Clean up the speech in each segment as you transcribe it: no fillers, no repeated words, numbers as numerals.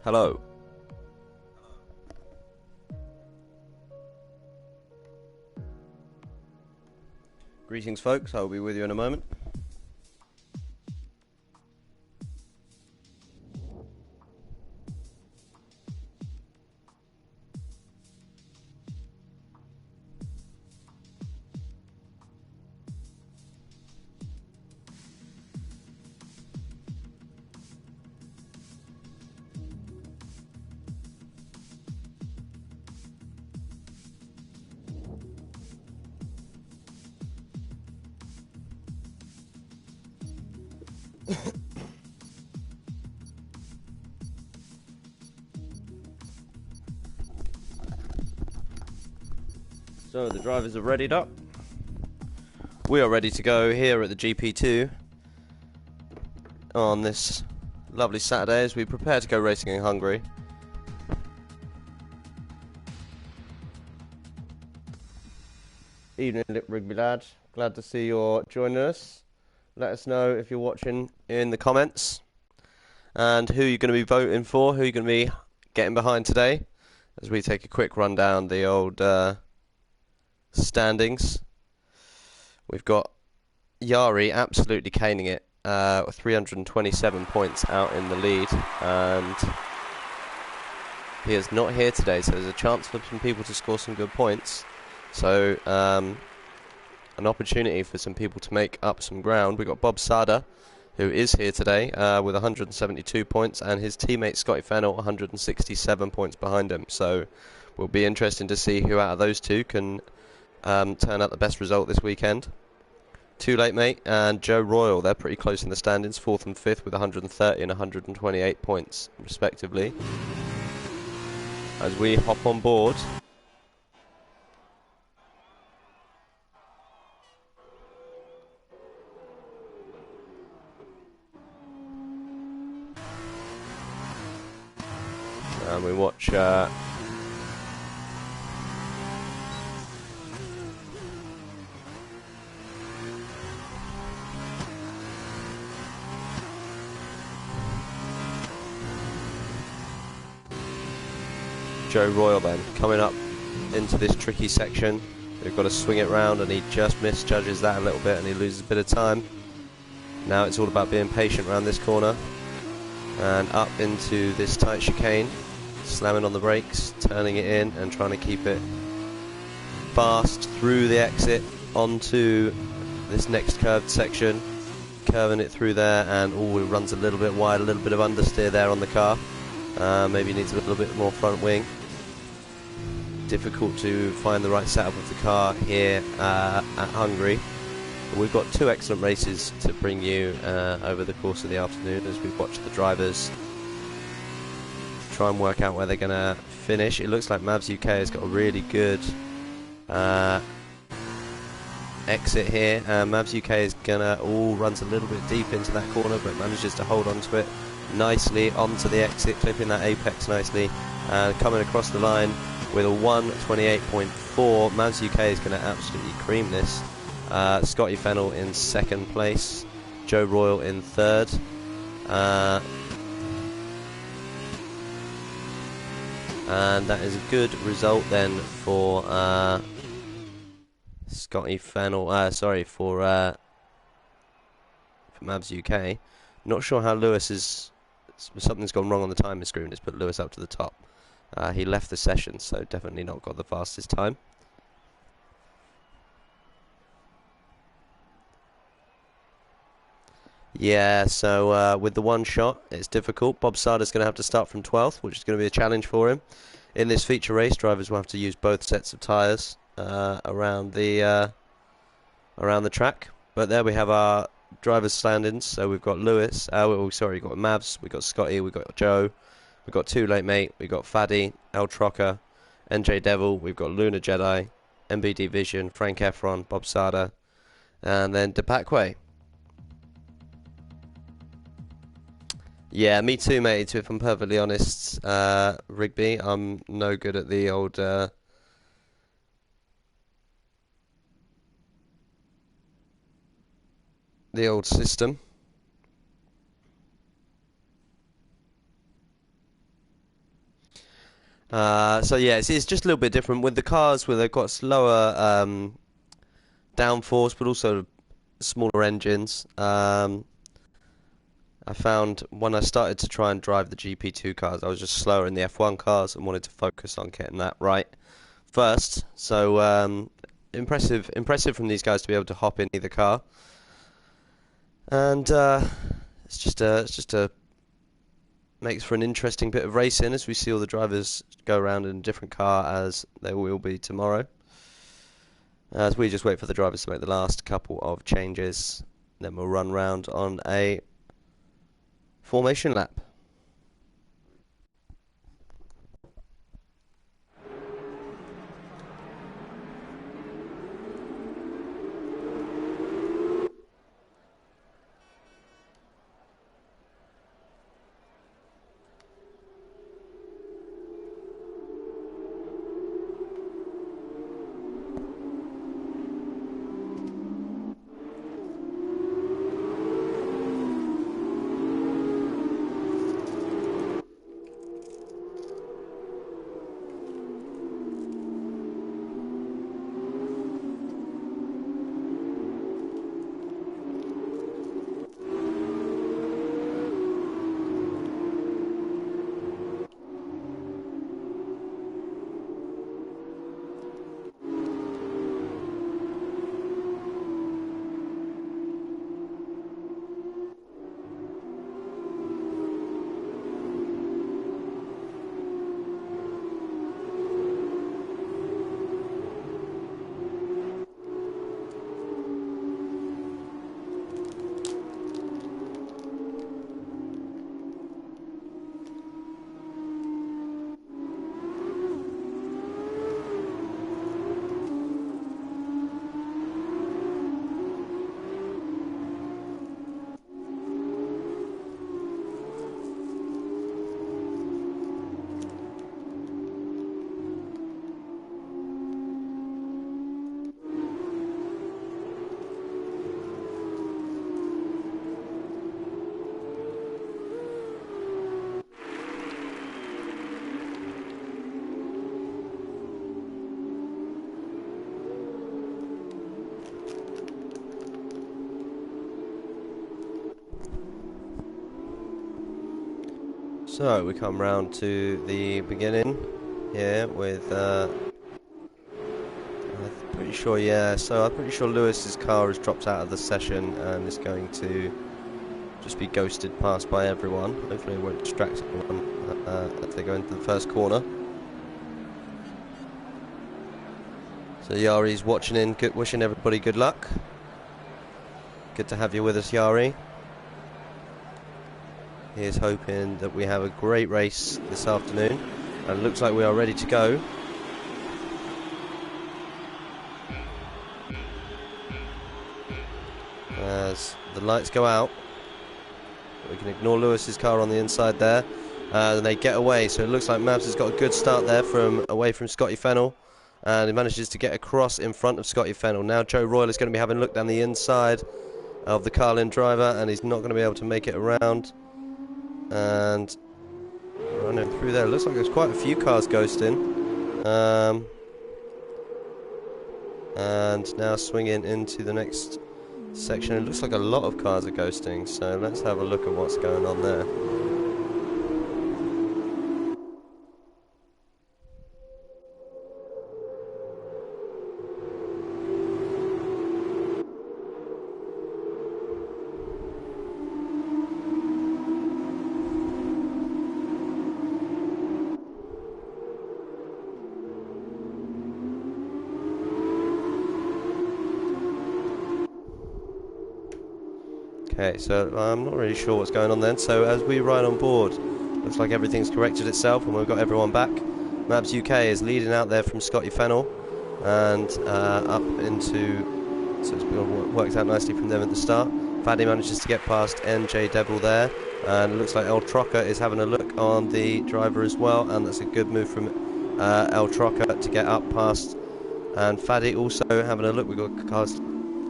Hello. Greetings, folks. I'll be with you in a moment. So the drivers are readied up. We are ready to go here at the GP2 on this lovely Saturday as we prepare to go racing in Hungary. Evening, Rugby lad. Glad to see you're joining us. Let us know if you're watching in the comments and who you're going to be voting for, who you're going to be getting behind today, as we take a quick run down the old standings. We've got Yari absolutely caning it, 327 points out in the lead, and he is not here today, so there's a chance for some people to score some good points. So an opportunity for some people to make up some ground. We've got Bob Sada, who is here today with 172 points, and his teammate Scotty Fennell 167 points behind him. So will be interesting to see who out of those two can turn out the best result this weekend. Too Late Mate and Joe Royal, they're pretty close in the standings, 4th and 5th with 130 and 128 points respectively. As we hop on board, and we watch Joe Royal then coming up into this tricky section. We've got to swing it round, and he just misjudges that a little bit and he loses a bit of time. Now it's all about being patient around this corner and up into this tight chicane, slamming on the brakes, turning it in and trying to keep it fast through the exit onto this next curved section, curving it through there, and it runs a little bit wide, a little bit of understeer there on the car. Maybe needs a little bit more front wing. Difficult to find the right setup of the car here at Hungary. But we've got two excellent races to bring you over the course of the afternoon as we watch the drivers try and work out where they're going to finish. It looks like Mavs UK has got a really good exit here. Mavs UK is gonna runs a little bit deep into that corner, but manages to hold on to it nicely onto the exit, clipping that apex nicely, and coming across the line with a 1:28.4. Mavs UK is going to absolutely cream this. Scotty Fennell in second place, Joe Royal in third. And that is a good result then for Scotty Fennell. For Mavs UK. Not sure how Lewis is. Something's gone wrong on the timing screen. It's put Lewis up to the top. He left the session, so definitely not got the fastest time. Yeah, so with the one shot, it's difficult. Bob Sada's going to have to start from 12th, which is going to be a challenge for him. In this feature race, drivers will have to use both sets of tyres around the track. But there we have our drivers' stand-ins. So we've got Lewis. We've got Mavs. We've got Scotty. We've got Joe. We've got Too Late Mate. We've got Faddy, El Trocker, NJ Devil. We've got Lunar Jedi, MBD Vision, Frank Efron, Bob Sada, and then Depakwe. Yeah, me too, mate. If I'm perfectly honest, Rigby, I'm no good at the old system. So yeah, it's just a little bit different with the cars where they've got slower downforce, but also smaller engines. I found when I started to try and drive the GP2 cars, I was just slower in the F1 cars and wanted to focus on getting that right first. So impressive from these guys to be able to hop in either car, and it's just a makes for an interesting bit of racing as we see all the drivers go around in a different car as they will be tomorrow. As we just wait for the drivers to make the last couple of changes, then we'll run round on a formation lap. So we come round to the beginning here with I'm pretty sure, yeah, so I'm pretty sure Lewis's car has dropped out of the session and is going to just be ghosted past by everyone. Hopefully it won't distract anyone as they go into the first corner. So Yari's watching in, wishing everybody good luck. Good to have you with us, Yari. He is hoping that we have a great race this afternoon, and it looks like we are ready to go. As the lights go out, we can ignore Lewis's car on the inside there, and they get away. So it looks like Mavs has got a good start there away from Scotty Fennell, and he manages to get across in front of Scotty Fennell. Now Joe Royal is going to be having a look down the inside of the Carlin driver, and he's not going to be able to make it around. And running through there, looks like there's quite a few cars ghosting, and now swinging into the next section. It looks like a lot of cars are ghosting, so let's have a look at what's going on there. Okay, so I'm not really sure what's going on then. So as we ride on board, looks like everything's corrected itself and we've got everyone back. Maps UK is leading out there from Scotty Fennell and up into, so it's worked out nicely from them at the start. Faddy manages to get past NJ Devil there, and it looks like El Trocker is having a look on the driver as well, and that's a good move from El Trocker to get up past. And Faddy also having a look. We've got cars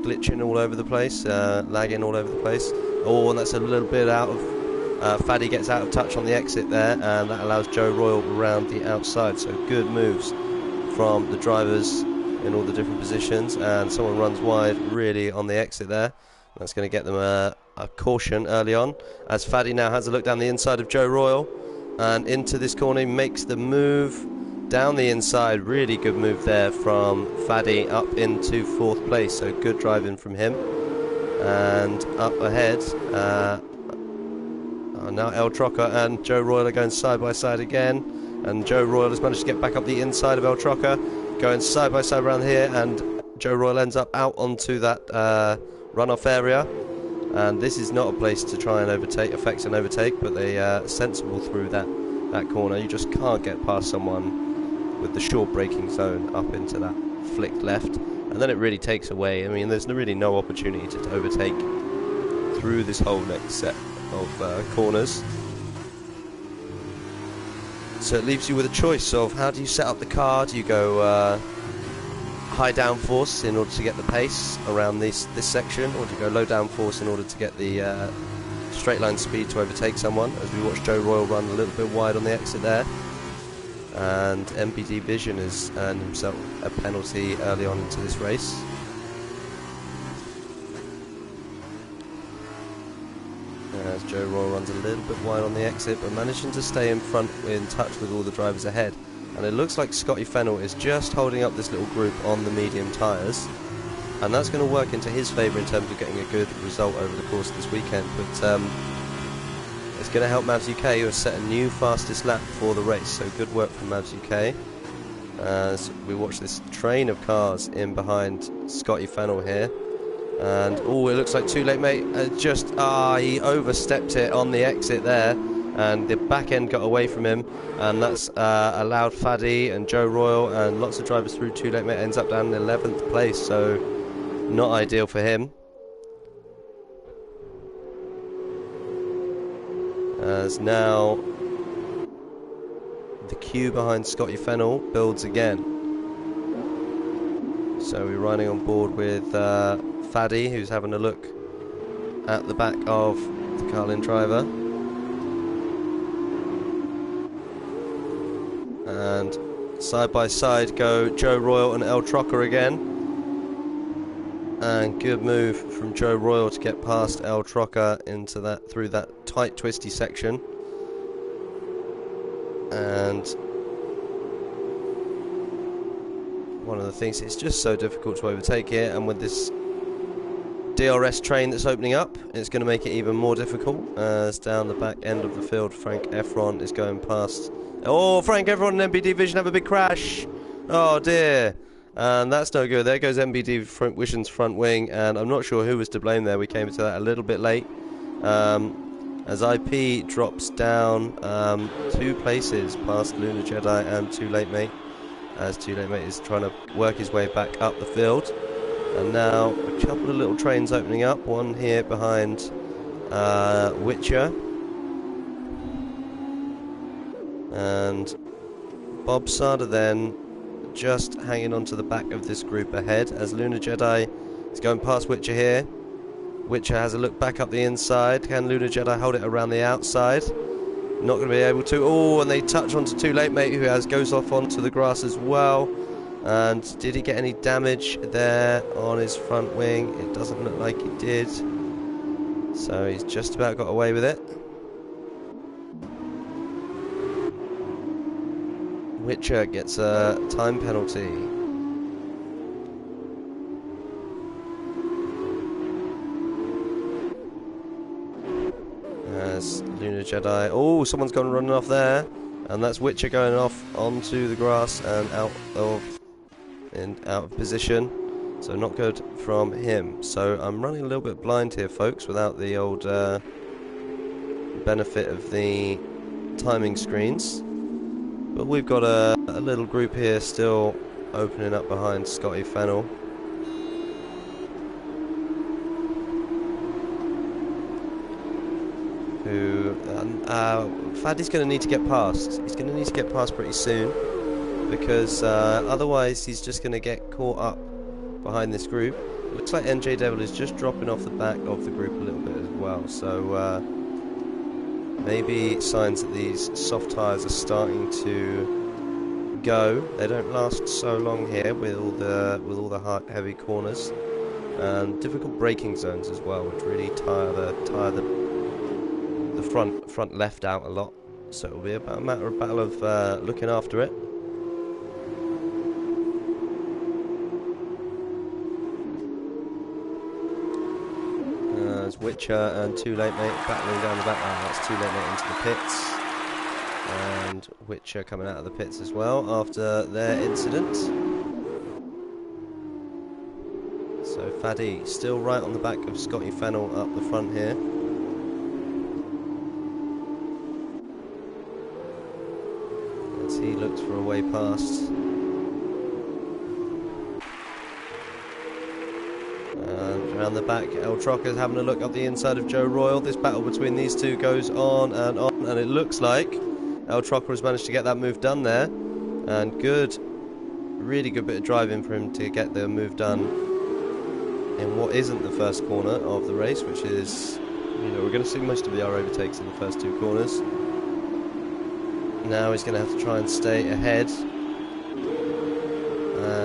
glitching all over the place, lagging all over the place. Oh, and that's a little bit out of Faddy gets out of touch on the exit there, and that allows Joe Royal around the outside. So good moves from the drivers in all the different positions, and someone runs wide really on the exit there. That's going to get them a caution early on, as Faddy now has a look down the inside of Joe Royal and into this corner. He makes the move down the inside. Really good move there from Faddy up into 4th place, so good driving from him. And up ahead now El Trocker and Joe Royal are going side by side again, and Joe Royal has managed to get back up the inside of El Trocker, going side by side around here, and Joe Royal ends up out onto that runoff area. And this is not a place to try and affect an overtake, but they are sensible through that corner. You just can't get past someone with the short braking zone up into that flicked left, and then it really takes away. I mean, there's really no opportunity to overtake through this whole next set of corners. So it leaves you with a choice of how do you set up the car. Do you go high downforce in order to get the pace around this section, or do you go low downforce in order to get the straight line speed to overtake someone, as we watch Joe Royal run a little bit wide on the exit there. And MPD Vision has earned himself a penalty early on into this race. As Joe Royal runs a little bit wide on the exit, but managing to stay in front, in touch with all the drivers ahead. And it looks like Scotty Fennell is just holding up this little group on the medium tyres, and that's going to work into his favour in terms of getting a good result over the course of this weekend. But it's going to help Mavs UK, who have set a new fastest lap for the race. So good work from Mavs UK as we watch this train of cars in behind Scotty Fennell here. And oh, it looks like too late, mate. He overstepped it on the exit there, and the back end got away from him, and that's allowed Faddy and Joe Royal and lots of drivers through. Too late, mate ends up down in 11th place, so not ideal for him. As now the queue behind Scotty Fennell builds again. So we're riding on board with Faddy, who's having a look at the back of the Carlin driver. And side by side go Joe Royal and El Trocker again. And good move from Joe Royal to get past El Trocker into that, through that tight twisty section. And one of the things, it's just so difficult to overtake here, and with this DRS train that's opening up, it's going to make it even more difficult, as down the back end of the field Frank Efron is going past. Oh, Frank Efron and MBD Vision have a big crash. Oh dear. And that's no good. There goes MBD Vision's front wing, and I'm not sure who was to blame there. We came to that a little bit late. As IP drops down 2 places past Lunar Jedi and Too Late Mate, as Too Late Mate is trying to work his way back up the field. And now a couple of little trains opening up, one here behind Witcher, and Bob Sada then just hanging on to the back of this group ahead, as Lunar Jedi is going past Witcher here. Witcher has a look back up the inside. Can Lunar Jedi hold it around the outside? Not going to be able to. Oh, and they touch onto Too Late Mate, who goes off onto the grass as well. And did he get any damage there on his front wing? It doesn't look like he did. So he's just about got away with it. Witcher gets a time penalty. As Lunar Jedi... Oh, someone's gone running off there. And that's Witcher going off onto the grass and out of position. So not good from him. So I'm running a little bit blind here, folks, without the old benefit of the timing screens. But we've got a little group here still opening up behind Scotty Fennell. Who Faddy's going to need to get past. He's going to need to get past pretty soon, because otherwise he's just going to get caught up behind this group. It looks like NJ Devil is just dropping off the back of the group a little bit as well. So Maybe signs that these soft tyres are starting to go. They don't last so long here with all the hard, heavy corners and difficult braking zones as well, which really tire the front left out a lot. So it'll be a battle of looking after it. As Witcher and Too Late Mate battling down the back. That's Too Late Mate into the pits, and Witcher coming out of the pits as well after their incident. So Faddy still right on the back of Scotty Fennell up the front here. As he looks for a way past. Around the back, El Trocker's having a look up the inside of Joe Royal. This battle between these two goes on, and it looks like El Trocker has managed to get that move done there. And really good bit of driving for him to get the move done in what isn't the first corner of the race, which is, we're going to see most of the R overtakes in the first two corners. Now he's going to have to try and stay ahead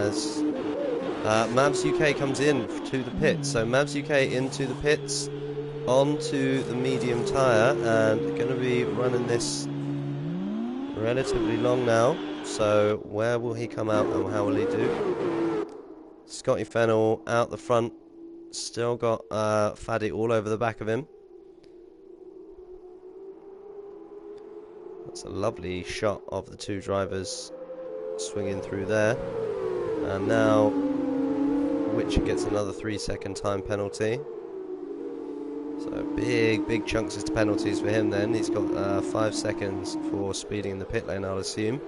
as Mavs UK comes in to the pits. So Mavs UK into the pits, onto the medium tyre, and going to be running this relatively long now. So where will he come out and how will he do? Scotty Fennell out the front, still got Faddy all over the back of him. That's a lovely shot of the two drivers swinging through there. And now Witcher gets another 3-second time penalty. So big chunks of penalties for him then. He's got 5 seconds for speeding in the pit lane, I'll assume.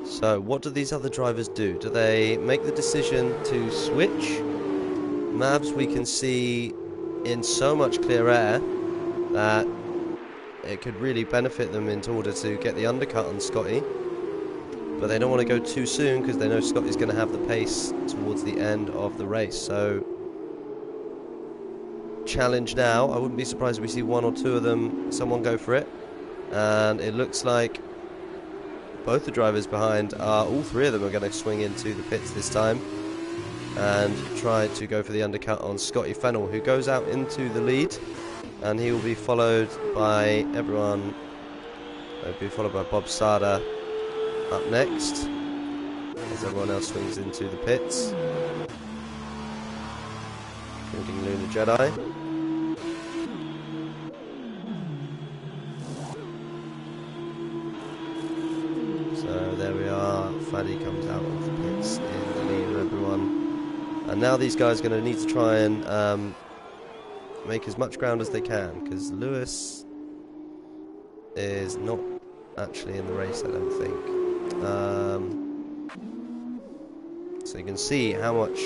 So what do these other drivers do? Do they make the decision to switch? Mavs, we can see in so much clear air that it could really benefit them in order to get the undercut on Scotty. But they don't want to go too soon because they know Scotty's going to have the pace towards the end of the race. So challenge now. I wouldn't be surprised if we see one or two of them, someone go for it. And it looks like both the drivers behind all three of them are going to swing into the pits this time and try to go for the undercut on Scotty Fennell, who goes out into the lead, and he will be followed by everyone. He'll be followed by Bob Sada up next as everyone else swings into the pits, including Lunar Jedi. So there we are, Faddy comes out of the pits in the lead of everyone. And now these guys are going to need to try and make as much ground as they can, because Lewis is not actually in the race, I don't think. So you can see how much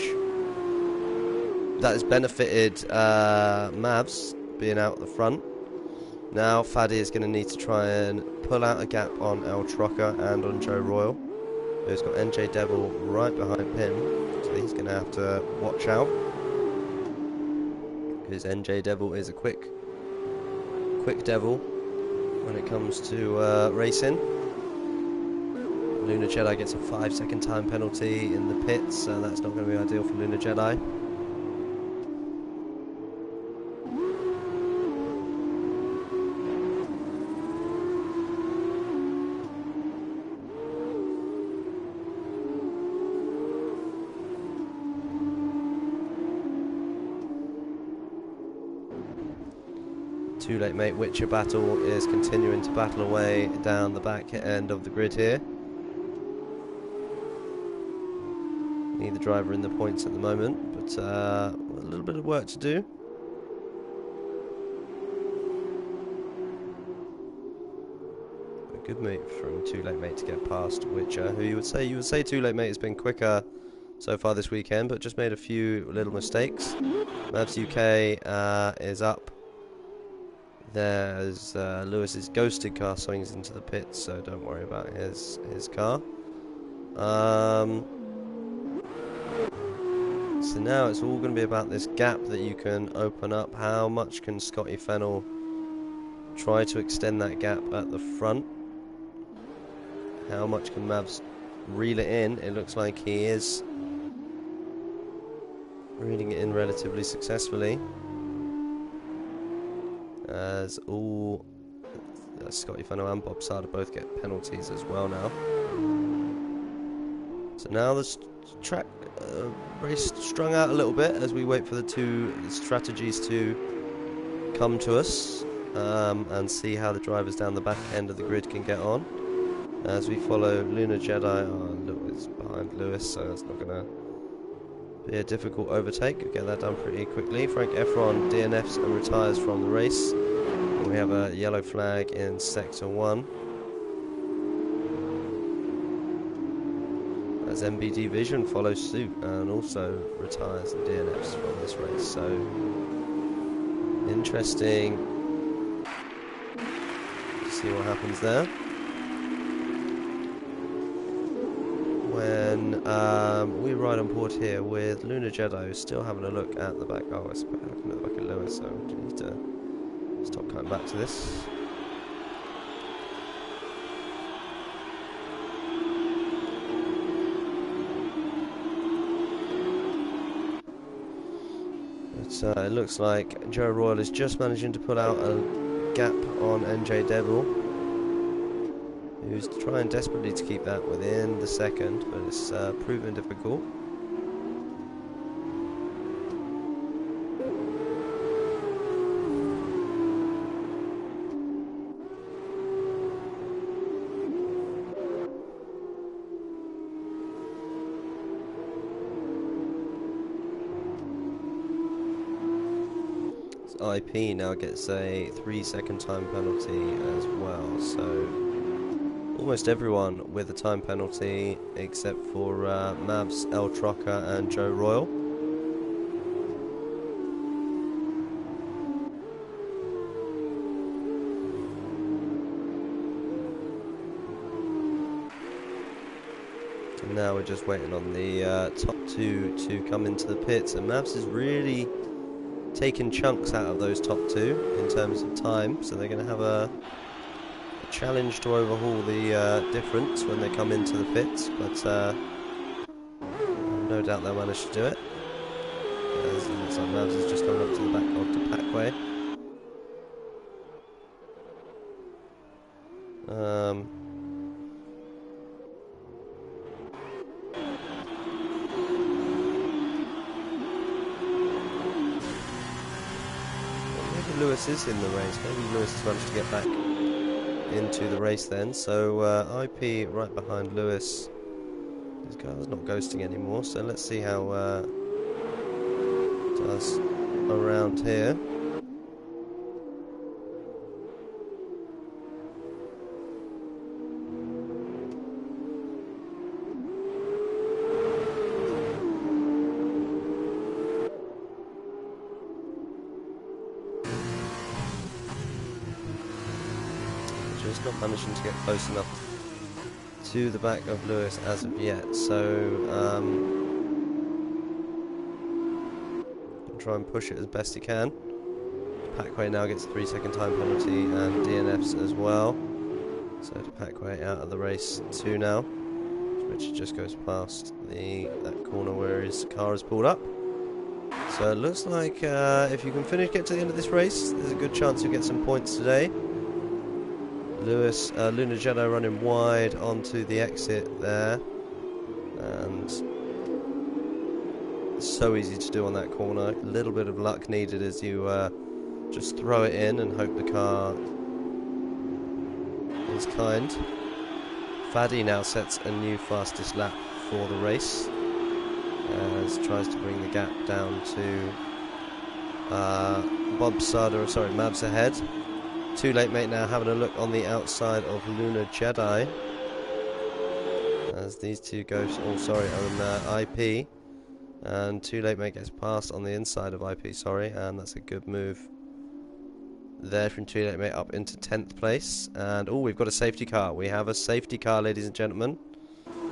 that has benefited Mavs being out at the front. Now Faddy is going to need to try and pull out a gap on El Trocker and on Joe Royal, who's got NJ Devil right behind him, so he's going to have to watch out, because NJ Devil is a quick devil when it comes to racing. Lunar Jedi gets a 5-second time penalty in the pits, so that's not going to be ideal for Lunar Jedi. Too Late Mate Witcher battle is continuing to battle away down the back end of the grid here. Neither driver in the points at the moment, but a little bit of work to do. A good move from Too Late Mate to get past Witcher, who you would say Too Late Mate has been quicker so far this weekend, but just made a few little mistakes. Mavs UK is up. There's Lewis's ghosted car swings into the pits, so don't worry about his car. So now it's all going to be about this gap that you can open up. How much can Scotty Fennell try to extend that gap at the front? How much can Mavs reel it in? It looks like he is reeling it in relatively successfully, as all Scotty Fennell and Bob Sarda both get penalties as well now. So now the track race strung out a little bit as we wait for the two strategies to come to us, and see how the drivers down the back end of the grid can get on. As we follow Lunar Jedi, Lewis behind Lewis, so it's not going to be a difficult overtake. We'll get that done pretty quickly. Frank Efron DNFs and retires from the race. And we have a yellow flag in Sector 1. As MBD Vision follows suit and also retires and DNFs from this race. So, interesting to see what happens there. When we ride on board here with Lunar Jedi, still having a look at the back. Oh, it's looking at the back of Lewis, so we need to stop coming back to this. But it looks like Joe Royal is just managing to pull out a gap on NJ Devil, who's trying desperately to keep that within the second, but it's proven difficult. IP now gets a 3-second time penalty as well, so almost everyone with a time penalty except for Mavs, El Trocker and Joe Royal. And now we're just waiting on the top two to come into the pits, and Mavs is really taking chunks out of those top two in terms of time, so they're going to have a challenge to overhaul the difference when they come into the pits, but no doubt they'll manage to do it. As it looks like Mavs is just coming up to the back onto Packway. Lewis is in the race. Maybe Lewis has managed to get back into the race then. So IP right behind Lewis. This car's not ghosting anymore, so let's see how it does around here. Just not managing to get close enough to the back of Lewis as of yet, so try and push it as best he can. Packway now gets a 3-second time penalty and DNFs as well, so Packway out of the race too now. Richard just goes past that corner where his car is pulled up. So it looks like if you can get to the end of this race, there's a good chance you'll get some points today. Lewis, Lunar Jedi running wide onto the exit there, and it's so easy to do on that corner. A little bit of luck needed as you just throw it in and hope the car is kind. Faddy now sets a new fastest lap for the race, as tries to bring the gap down to Mavs ahead. Too Late Mate now having a look on the outside of Lunar Jedi as these two go on IP, and Too Late Mate gets past on the inside of IP, and that's a good move there from Too Late Mate up into 10th place. And we've got a safety car. We have a safety car, ladies and gentlemen.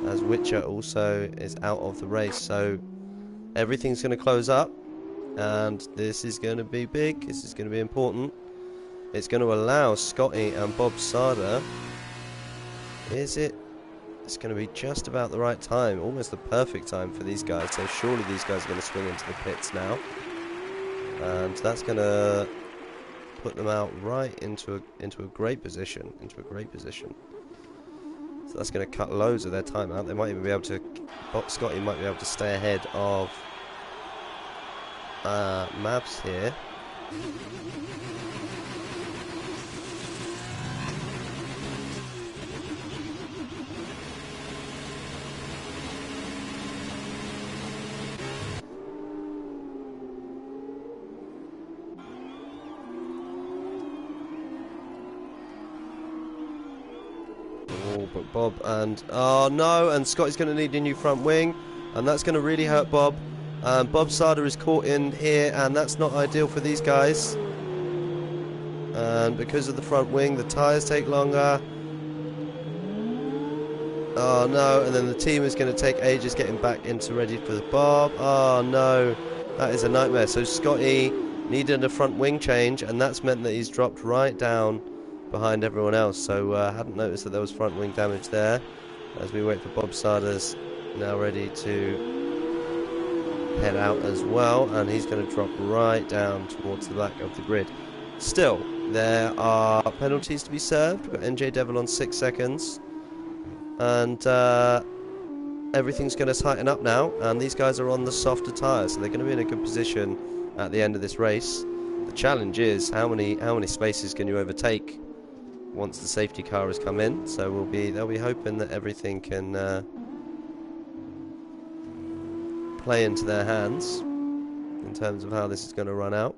as Witcher also is out of the race. So everything's going to close up, and this is going to be big. This is going to be important. It's going to allow Scotty and Bob Sada. Is it? It's going to be just about the right time, almost the perfect time for these guys. So surely these guys are going to swing into the pits now, and that's going to put them out right into a great position. So that's going to cut loads of their time out. They might even be able to. Scotty might be able to stay ahead of Mavs here. But Bob and oh no, and Scotty's going to need a new front wing, and that's going to really hurt Bob. Bob Sada is caught in here, and that's not ideal for these guys. And because of the front wing, the tyres take longer. Oh no, and then the team is going to take ages getting back into ready for the Bob. Oh no, that is a nightmare. So Scotty needed a front wing change, and that's meant that he's dropped right down behind everyone else. So hadn't noticed that there was front wing damage there. As we wait for Bob Sada's now ready to head out as well, and he's going to drop right down towards the back of the grid. Still, there are penalties to be served. We've got NJ Devil on 6 seconds, and everything's going to tighten up now, and these guys are on the softer tyres, so they're going to be in a good position at the end of this race. The challenge is how many spaces can you overtake once the safety car has come in. So they'll be hoping that everything can play into their hands in terms of how this is going to run out.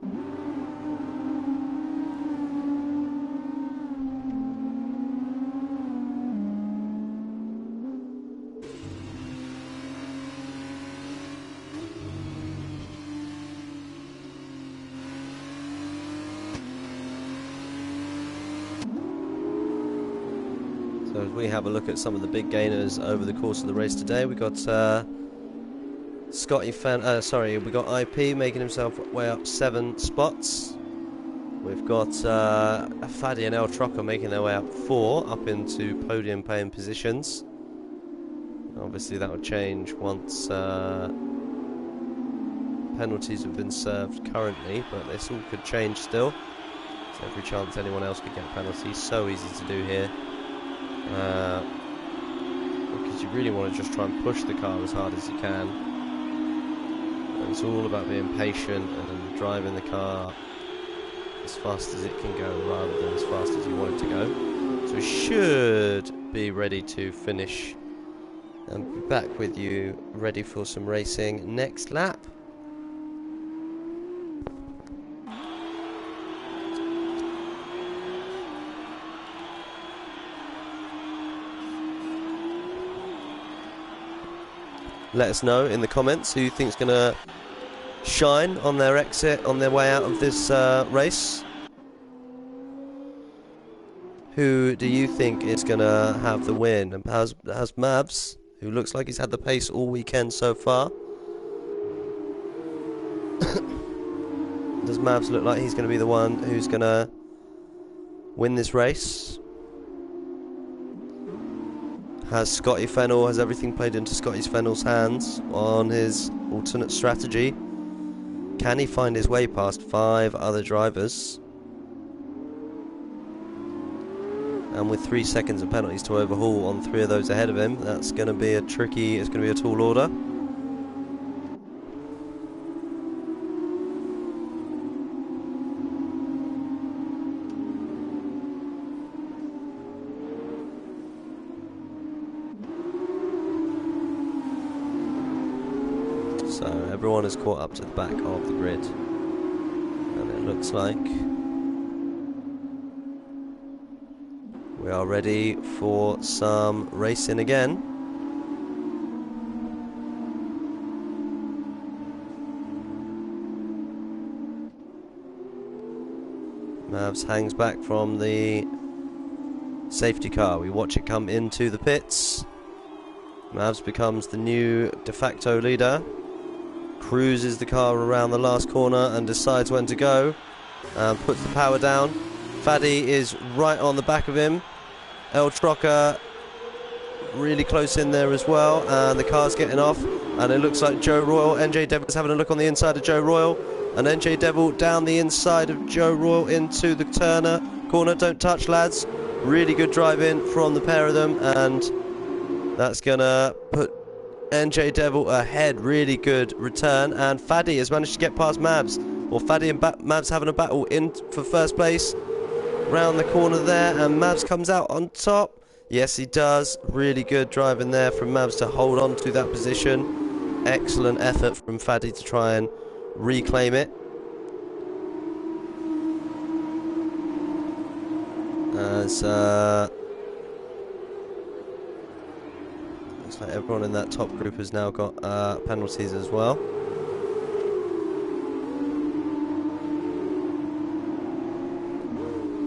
So as we have a look at some of the big gainers over the course of the race today, we got we got IP making himself way up 7 spots. We've got Fadi and El Trocker making their way up 4 up into podium paying positions. Obviously that will change once penalties have been served currently, but this all could change still. So every chance anyone else could get a penalty. So easy to do here. Because you really want to just try and push the car as hard as you can. And it's all about being patient and driving the car as fast as it can go rather than as fast as you want it to go. So we should be ready to finish and be back with you ready for some racing next lap. Let us know in the comments who you think's going to shine on their exit, on their way out of this race. Who do you think is going to have the win? And how's Mavs, who looks like he's had the pace all weekend so far? Does Mavs look like he's going to be the one who's going to win this race? Has everything played into Scotty Fennell's hands on his alternate strategy? Can he find his way past 5 other drivers? And with 3 seconds of penalties to overhaul on 3 of those ahead of him, that's going to be it's going to be a tall order. So everyone is caught up to the back of the grid, and it looks like we are ready for some racing again. Mavs hangs back from the safety car. We watch it come into the pits. Mavs becomes the new de facto leader. Cruises the car around the last corner and decides when to go. And puts the power down. Faddy is right on the back of him. El Trocker really close in there as well. And the car's getting off. And it looks like Joe Royal. NJ Devil's having a look on the inside of Joe Royal. And NJ Devil down the inside of Joe Royal into the Turner corner. Don't touch, lads. Really good drive in from the pair of them. And that's going to put NJ Devil ahead. Really good return. And Faddy has managed to get past Mavs. Well, Faddy and Mavs having a battle in for first place. Round the corner there. And Mavs comes out on top. Yes, he does. Really good driving there from Mavs to hold on to that position. Excellent effort from Faddy to try and reclaim it. As looks like everyone in that top group has now got penalties as well.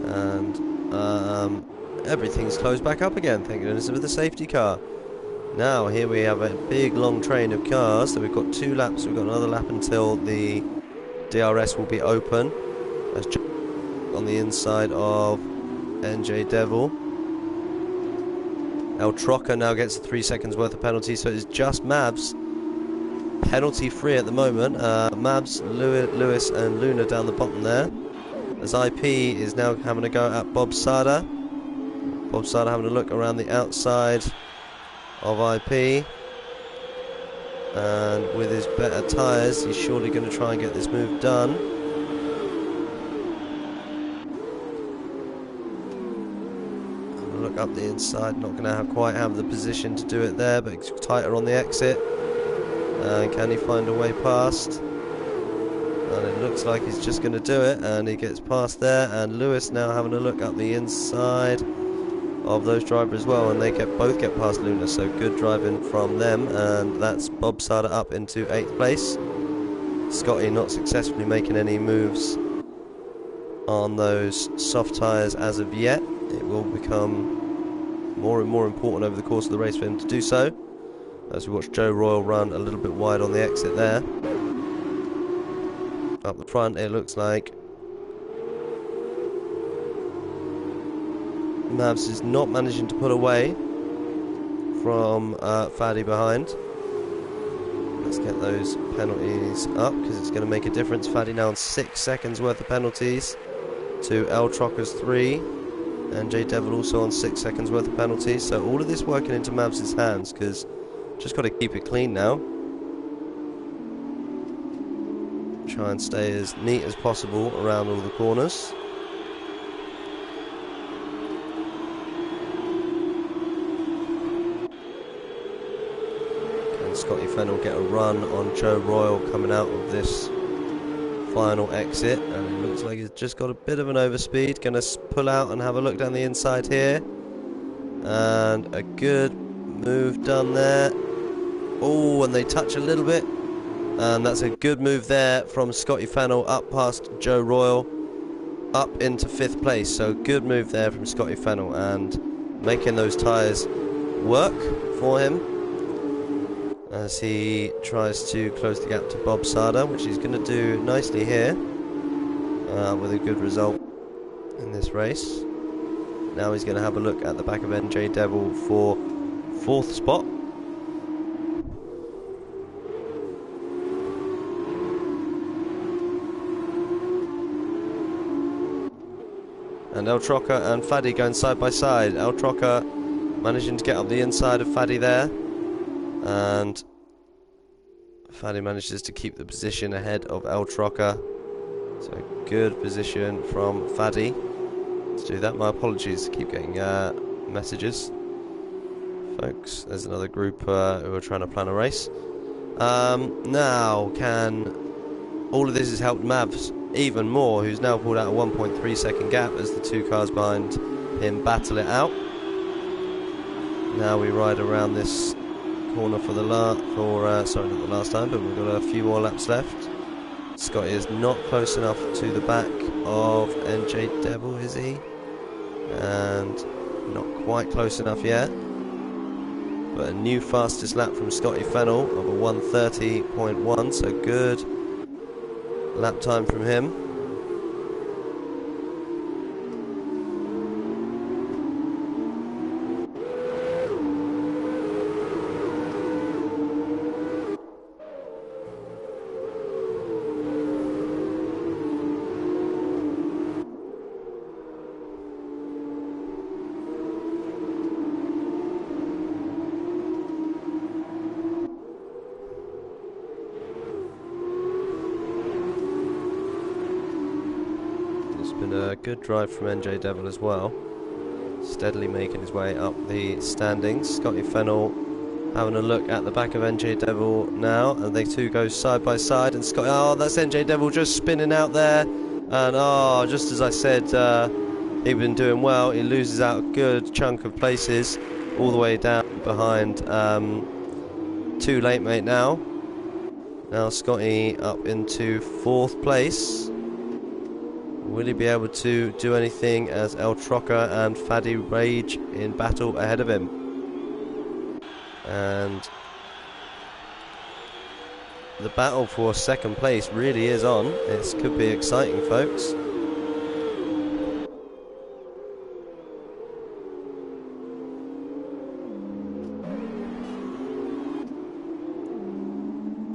And everything's closed back up again, thank goodness for the safety car. Now here we have a big long train of cars, so we've got 2 laps, we've got another lap until the DRS will be open. That's on the inside of NJ Devil. El Trocker now gets 3 seconds worth of penalty, so it's just Mavs penalty free at the moment. Mavs, Lewis and Luna down the bottom there. As IP is now having a go at Bob Sada. Bob Sada having a look around the outside of IP. And with his better tyres, he's surely going to try and get this move done. Having a look up the inside, not going to quite have the position to do it there, but it's tighter on the exit. And can he find a way past? And it looks like he's just going to do it, and he gets past there. And Lewis now having a look up the inside of those drivers as well, and they both get past Luna, so good driving from them. And that's Bob Sada up into 8th place. Scotty not successfully making any moves on those soft tyres as of yet. It will become more and more important over the course of the race for him to do so, as we watch Joe Royal run a little bit wide on the exit there. Up the front it looks like Mavs is not managing to pull away from Faddy behind. Let's get those penalties up, because it's going to make a difference. Faddy now on 6 seconds worth of penalties to El Trocker's 3, and J Devil also on 6 seconds worth of penalties. So all of this working into Mavs' hands, because just got to keep it clean now. Try and stay as neat as possible around all the corners. Can Scotty Fennell get a run on Joe Royal coming out of this final exit? And it looks like he's just got a bit of an overspeed. Going to pull out and have a look down the inside here. And a good move done there. Oh, and they touch a little bit. And that's a good move there from Scotty Fennell up past Joe Royal, up into 5th place. So good move there from Scotty Fennell, and making those tyres work for him as he tries to close the gap to Bob Sada, which he's going to do nicely here with a good result in this race. Now he's going to have a look at the back of NJ Devil for 4th spot. And El Trocker and Faddy going side by side. El Trocker managing to get up the inside of Faddy there. And Faddy manages to keep the position ahead of El Trocker. So good position from Faddy to do that. My apologies, keep getting messages. Folks, there's another group who are trying to plan a race. Now, can all of this has helped Mavs even more, who's now pulled out a 1.3 second gap as the 2 cars behind him battle it out. Now we ride around this corner for the sorry, not the last time, but we've got a few more laps left. Scotty is not close enough to the back of NJ Devil, is he? And not quite close enough yet. But a new fastest lap from Scotty Fennell of a 1:30.1, so good lap time from him. Been a good drive from NJ Devil as well, steadily making his way up the standings. Scotty Fennell having a look at the back of NJ Devil now, and they two go side by side, and Scotty, oh, that's NJ Devil just spinning out there, and oh, just as I said, he'd been doing well. He loses out a good chunk of places all the way down behind Too Late Mate now Scotty up into 4th place. Will he be able to do anything as El Trocker and Faddy rage in battle ahead of him? And the battle for 2nd place really is on. This could be exciting, folks.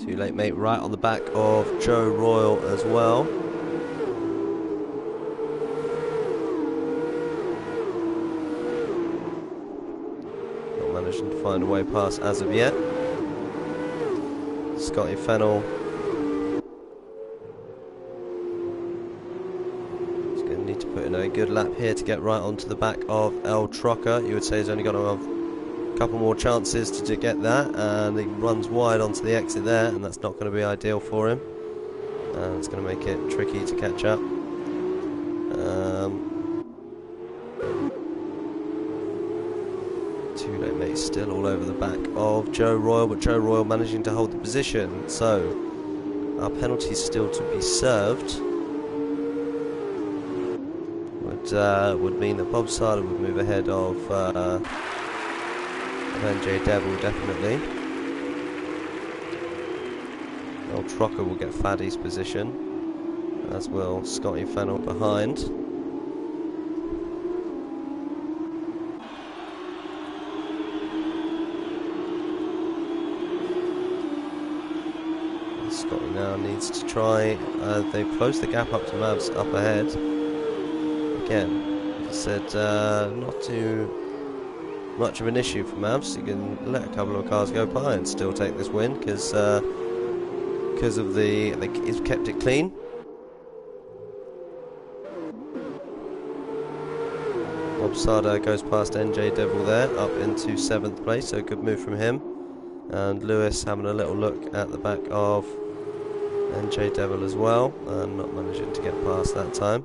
Too Late Mate right on the back of Joe Royal as well. Managing to find a way past as of yet. Scotty Fennell is going to need to put in a good lap here to get right onto the back of El Trocker. You would say he's only got a couple more chances to get that, and he runs wide onto the exit there, and that's not going to be ideal for him. And it's going to make it tricky to catch up. Too Late Mate still all over the back of Joe Royal, but Joe Royal managing to hold the position. So our penalties still to be served would mean that Bob Sarda would move ahead of NJ Devil, definitely. El Trocker will get Faddy's position, as will Scotty Fennell behind. Scotty now needs to try, they've closed the gap up to Mavs up ahead. Again, like I said, not too much of an issue for Mavs. You can let a couple of cars go by and still take this win, because of he's kept it clean. Bob Sarda goes past NJ Devil there, up into 7th place, so good move from him. And Lewis having a little look at the back of NJ Devil as well, and not managing to get past that time.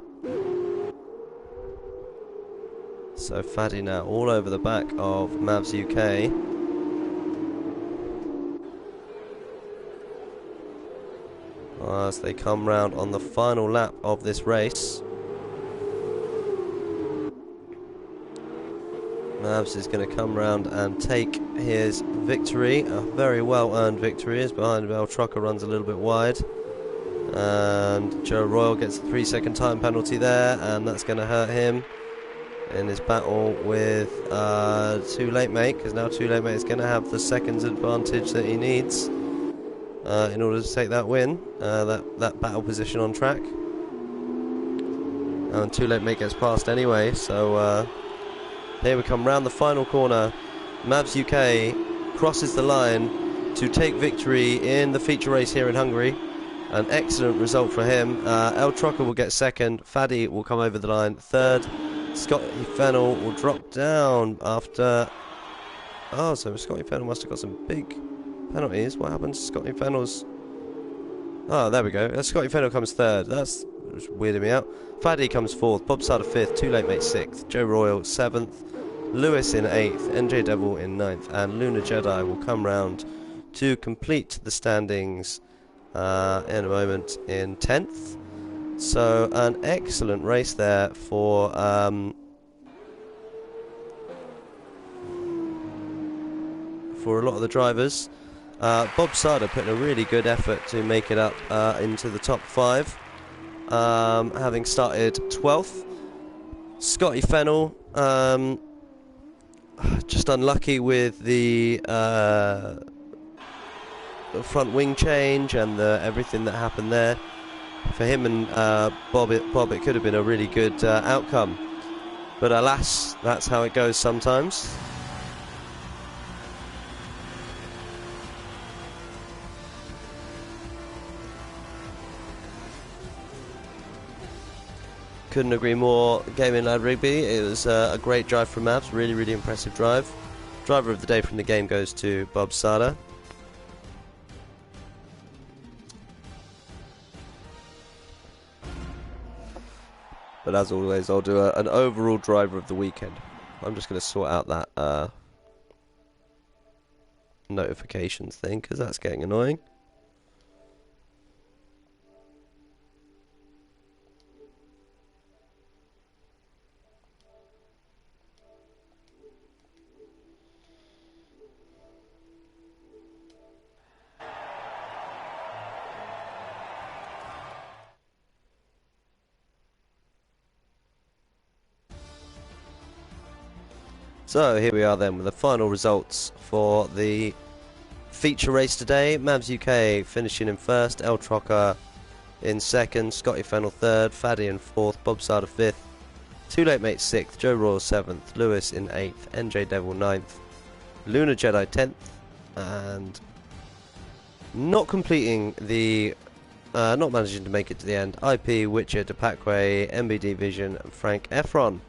So Faddy now all over the back of Mavs UK. As they come round on the final lap of this race. Mavs is going to come round and take his victory, a very well earned victory, as behind El Trocker runs a little bit wide. And Joe Royal gets a 3-second time penalty there, and that's going to hurt him in his battle with Too Late Mate, because now Too Late Mate is going to have the seconds advantage that he needs in order to take that win, that battle position on track. And Too Late Mate gets past anyway, so here we come round the final corner. Mavs UK crosses the line to take victory in the feature race here in Hungary. An excellent result for him. El Trocker will get 2nd, Faddy will come over the line 3rd, Scotty Fennell will drop down after... Oh, so Scotty Fennell must have got some big penalties. What happened to Scotty Fennell's... Oh, there we go. Scotty Fennell comes 3rd. That's weirding me out. Faddy comes 4th, Bob Sarda 5th, Too Late Mate 6th, Joe Royal 7th, Lewis in 8th, NJ Devil in 9th, and Lunar Jedi will come round to complete the standings in a moment in 10th. So an excellent race there for for a lot of the drivers. Bob Sada putting a really good effort to make it up into the top 5, having started 12th. Scotty Fennell just unlucky with the front wing change and everything that happened there. For him and Bob, it could have been a really good outcome. But alas, that's how it goes sometimes. Couldn't agree more. Gaming Lad Rigby. It was a great drive from Mavs. Really, really impressive drive. Driver of the day from the game goes to Bob Sada. But as always, I'll do an overall driver of the weekend. I'm just going to sort out that notifications thing, because that's getting annoying. So here we are then with the final results for the feature race today. Mavs UK finishing in first, El Trocker in second, Scotty Fennell third, Faddy in fourth, Bob Sada fifth, Too Late Mate sixth, Joe Royal seventh, Lewis in eighth, NJ Devil ninth, Lunar Jedi 10th, and not completing the, not managing to make it to the end, IP, Witcher, Depakwe, MBD Vision, and Frank Efron.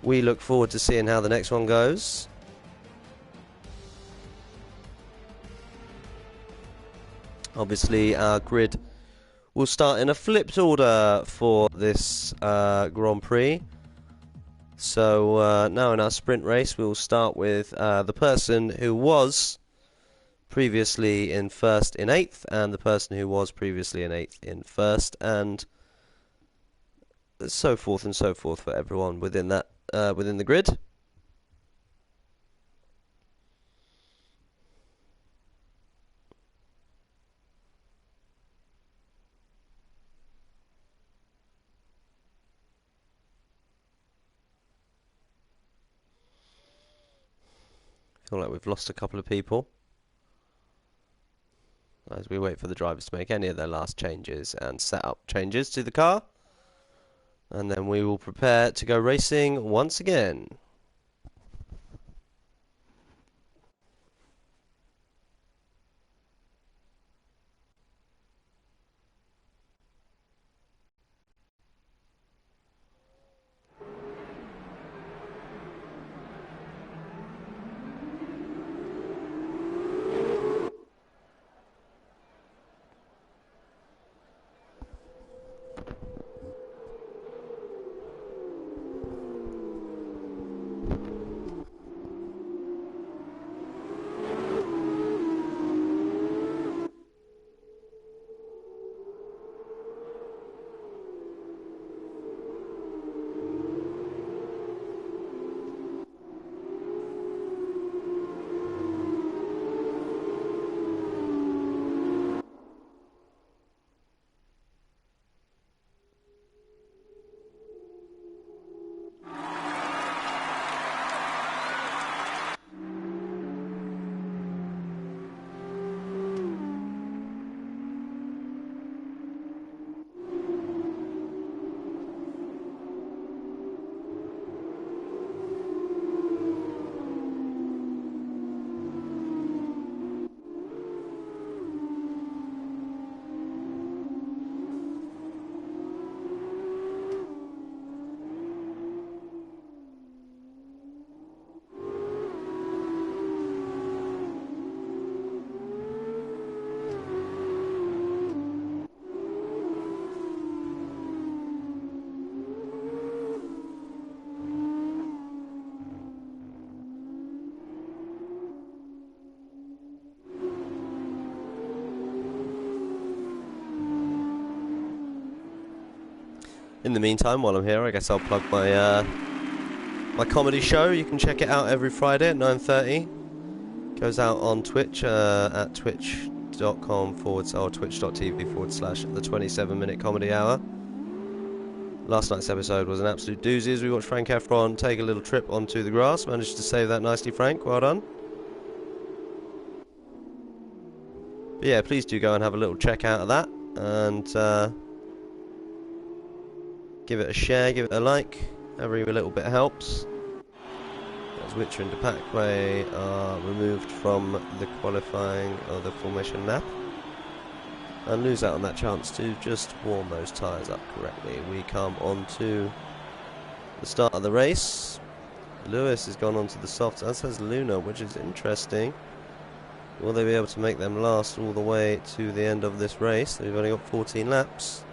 We look forward to seeing how the next one goes. Obviously, our grid will start in a flipped order for this Grand Prix. So now in our sprint race, we'll start with the person who was previously in first in 8th, and the person who was previously in 8th in first, and so forth and so forth for everyone within that. Within the grid. Feel like we've lost a couple of people as we wait for the drivers to make any of their last changes and set up changes to the car. And then we will prepare to go racing once again. In the meantime, while I'm here, I guess I'll plug my my comedy show. You can check it out every Friday at 9:30. Goes out on Twitch at twitch.com or twitch.tv/the 27-minute comedy hour. Last night's episode was an absolute doozy as we watched Frank Efron take a little trip onto the grass. Managed to save that nicely, Frank. Well done. But yeah, please do go and have a little check out of that. And give it a share, give it a like. Every little bit helps. As Witcher and Depakwe are removed from the qualifying or the formation lap. And lose out on that chance to just warm those tyres up correctly. We come on to the start of the race. Lewis has gone onto the softs, as has Luna, which is interesting. Will they be able to make them last all the way to the end of this race? We've only got 14 laps.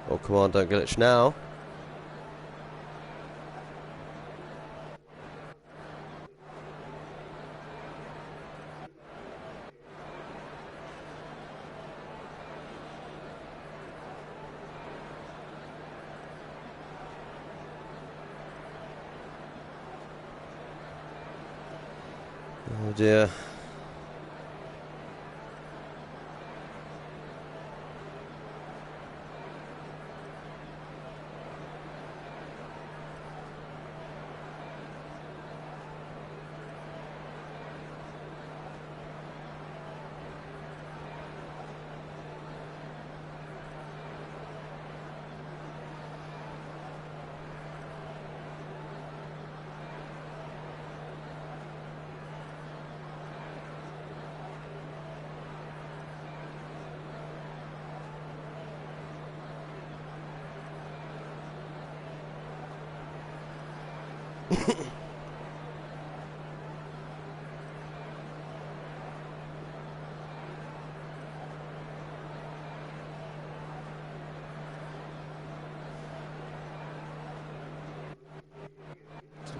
Oh, come on, don't glitch now. Oh dear.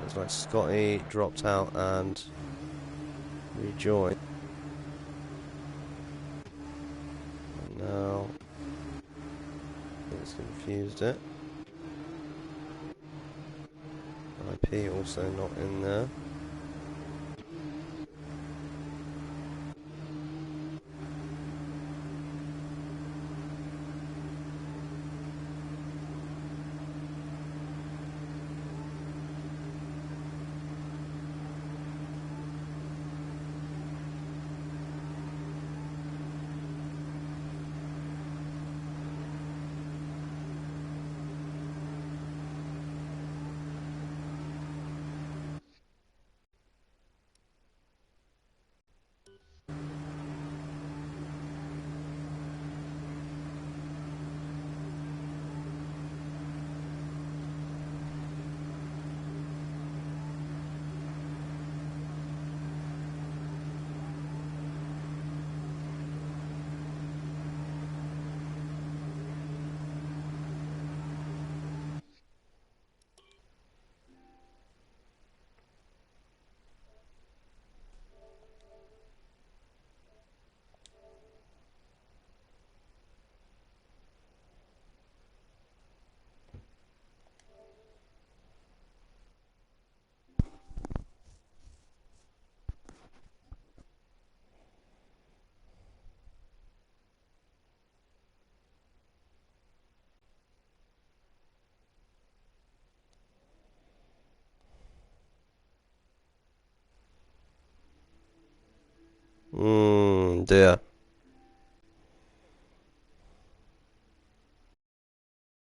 Looks like Scotty dropped out and rejoined. And now it's confused it. IP also not in there. Dear.